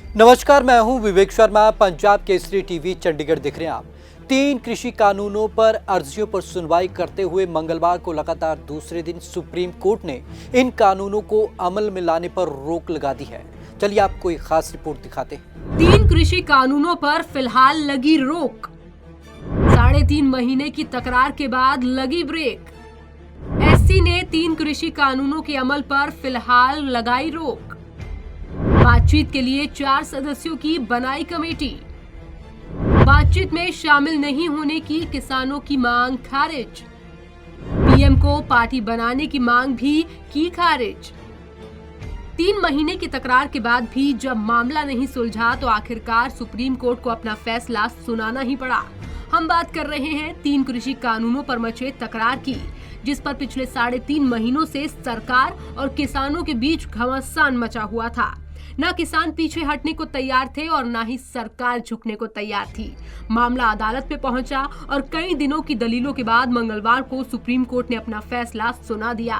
नमस्कार, मैं हूं विवेक शर्मा। पंजाब केसरी टीवी चंडीगढ़ देख रहे हैं आप। 3 कृषि कानूनों पर अर्जियों पर सुनवाई करते हुए मंगलवार को लगातार दूसरे दिन सुप्रीम कोर्ट ने इन कानूनों को अमल में लाने पर रोक लगा दी है। चलिए आपको एक खास रिपोर्ट दिखाते हैं। 3 कृषि कानूनों पर फिलहाल लगी रोक। 3.5 महीने की तकरार के बाद लगी ब्रेक। एससी ने 3 कृषि कानूनों के अमल पर फिलहाल लगाई रोक। बातचीत के लिए 4 सदस्यों की बनाई कमेटी। बातचीत में शामिल नहीं होने की किसानों की मांग खारिज। पीएम को पार्टी बनाने की मांग भी की खारिज। 3 महीने की तकरार के बाद भी जब मामला नहीं सुलझा तो आखिरकार सुप्रीम कोर्ट को अपना फैसला सुनाना ही पड़ा। हम बात कर रहे हैं 3 कृषि कानूनों पर मचे तकरार की, जिस पर पिछले 3.5 महीनों से सरकार और किसानों के बीच घमासान मचा हुआ था। न किसान पीछे हटने को तैयार थे और न ही सरकार झुकने को तैयार थी। मामला अदालत में पहुंचा और कई दिनों की दलीलों के बाद मंगलवार को सुप्रीम कोर्ट ने अपना फैसला सुना दिया।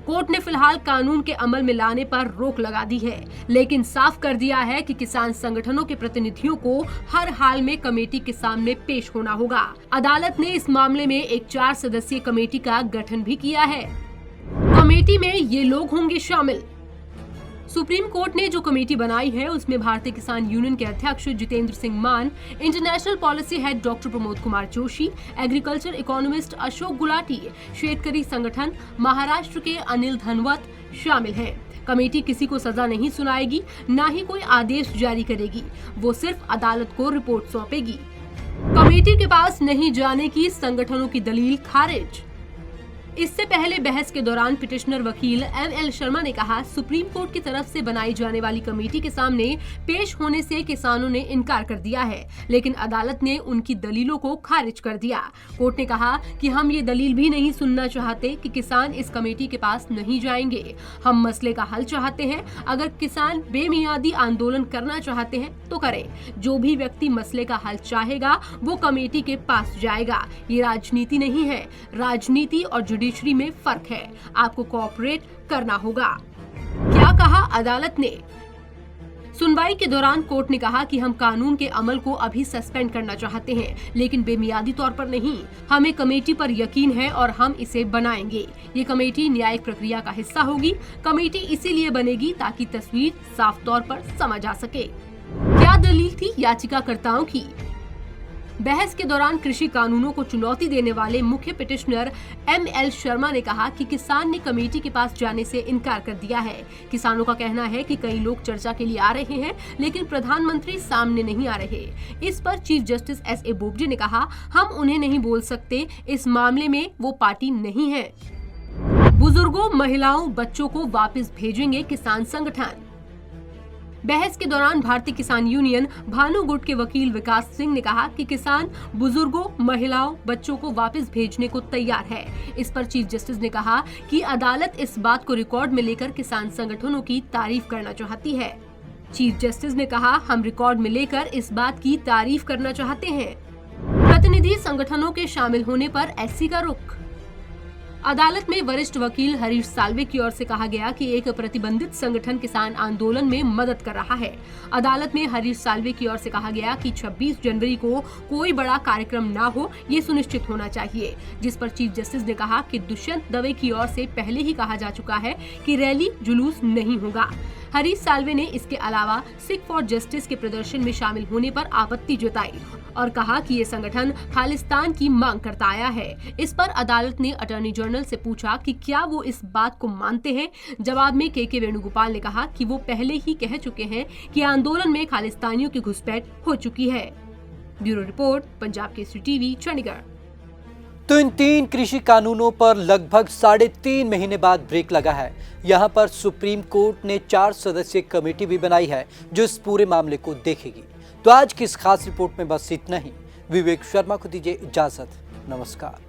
कोर्ट ने फिलहाल कानून के अमल में लाने पर रोक लगा दी है, लेकिन साफ कर दिया है कि किसान संगठनों के प्रतिनिधियों को हर हाल में कमेटी के सामने पेश होना होगा। अदालत ने इस मामले में एक 4 सदस्यीय कमेटी का गठन भी किया है। कमेटी में ये लोग होंगे शामिल। सुप्रीम कोर्ट ने जो कमेटी बनाई है उसमें भारतीय किसान यूनियन के अध्यक्ष जितेंद्र सिंह मान, international policy head doctor Pramod Kumar Joshi, agriculture economist Ashok Gulati, शेतकरी संगठन महाराष्ट्र के अनिल धनवत शामिल हैं। कमेटी किसी को सजा नहीं सुनाएगी, न ही कोई आदेश जारी करेगी। वो सिर्फ अदालत को रिपोर्ट सौंपेगी। कमेटी के पास नहीं जाने की संगठनों की दलील खारिज। इससे पहले बहस के दौरान पिटिशनर वकील एमएल शर्मा ने कहा, सुप्रीम कोर्ट की तरफ से बनाई जाने वाली कमेटी के सामने पेश होने से किसानों ने इनकार कर दिया है, लेकिन अदालत ने उनकी दलीलों को खारिज कर दिया। कोर्ट ने कहा कि हम ये दलील भी नहीं सुनना चाहते कि किसान इस कमेटी के पास नहीं जाएंगे। हम मसले का हल चाहते हैं। अगर किसान बेमियादी आंदोलन करना चाहते हैं तो करें। जो भी व्यक्ति मसले का हल चाहेगा वो कमेटी के पास जाएगा। ये राजनीति नहीं है। राजनीति और जुडिशरी में फर्क है। आपको कोऑपरेट करना होगा। क्या कहा अदालत ने? सुनवाई के दौरान कोर्ट ने कहा कि हम कानून के अमल को अभी सस्पेंड करना चाहते हैं, लेकिन बेमियादी तौर पर नहीं। हमें कमेटी पर यकीन है और हम इसे बनाएंगे। ये कमेटी न्यायिक प्रक्रिया का हिस्सा होगी। कमेटी इसीलिए बनेगी ताकि तस्वीर साफ तौर पर समझ आ सके। क्या दलील थी याचिकाकर्ताओं की? बहस के दौरान कृषि कानूनों को चुनौती देने वाले मुख्य पिटिशनर एमएल शर्मा ने कहा कि किसान ने कमेटी के पास जाने से इनकार कर दिया है। किसानों का कहना है कि कई लोग चर्चा के लिए आ रहे हैं, लेकिन प्रधानमंत्री सामने नहीं आ रहे। इस पर चीफ जस्टिस एसए बोबडे ने कहा, हम उन्हें नहीं बोल सकते। इस मामले में वो पार्टी नहीं है। बुजुर्गों, महिलाओं, बच्चों को वापस भेजेंगे किसान संगठन। बहस के दौरान भारतीय किसान यूनियन भानु गुट के वकील विकास सिंह ने कहा कि किसान बुजुर्गों, महिलाओं, बच्चों को वापस भेजने को तैयार है। इस पर चीफ जस्टिस ने कहा कि अदालत इस बात को रिकॉर्ड में लेकर किसान संगठनों की तारीफ करना चाहती है। चीफ जस्टिस ने कहा, हम रिकॉर्ड में लेकर इस बात की तारीफ करना चाहते हैं। प्रतिनिधि संगठनों के शामिल होने पर एससी का रुख। अदालत में वरिष्ठ वकील हरीश साल्वे की ओर से कहा गया कि एक प्रतिबंधित संगठन किसान आंदोलन में मदद कर रहा है। अदालत में हरीश साल्वे की ओर से कहा गया कि 26 जनवरी को कोई बड़ा कार्यक्रम ना हो, ये सुनिश्चित होना चाहिए। जिस पर चीफ जस्टिस ने कहा कि दुष्यंत दवे की ओर से पहले ही कहा जा चुका है कि रैली जुलूस नहीं होगा। हरीश साल्वे ने इसके अलावा सिख फॉर जस्टिस के प्रदर्शन में शामिल होने पर आपत्ति जताई और कहा कि ये संगठन खालिस्तान की मांग करता आया है। इस पर अदालत ने अटॉर्नी जनरल से पूछा कि क्या वो इस बात को मानते हैं। जवाब में के वेणुगोपाल ने कहा कि वो पहले ही कह चुके हैं कि आंदोलन में खालिस्तानियों की घुसपैठ हो चुकी है। Bureau report, Punjab Kesari TV, Chandigarh. तो इन 3 कृषि कानूनों पर लगभग 3.5 महीने बाद ब्रेक लगा है। यहाँ पर सुप्रीम कोर्ट ने 4 सदस्यीय कमेटी भी बनाई है जो इस पूरे मामले को देखेगी। तो आज की इस खास रिपोर्ट में बस इतना ही। विवेक शर्मा को दीजिए इजाजत। नमस्कार।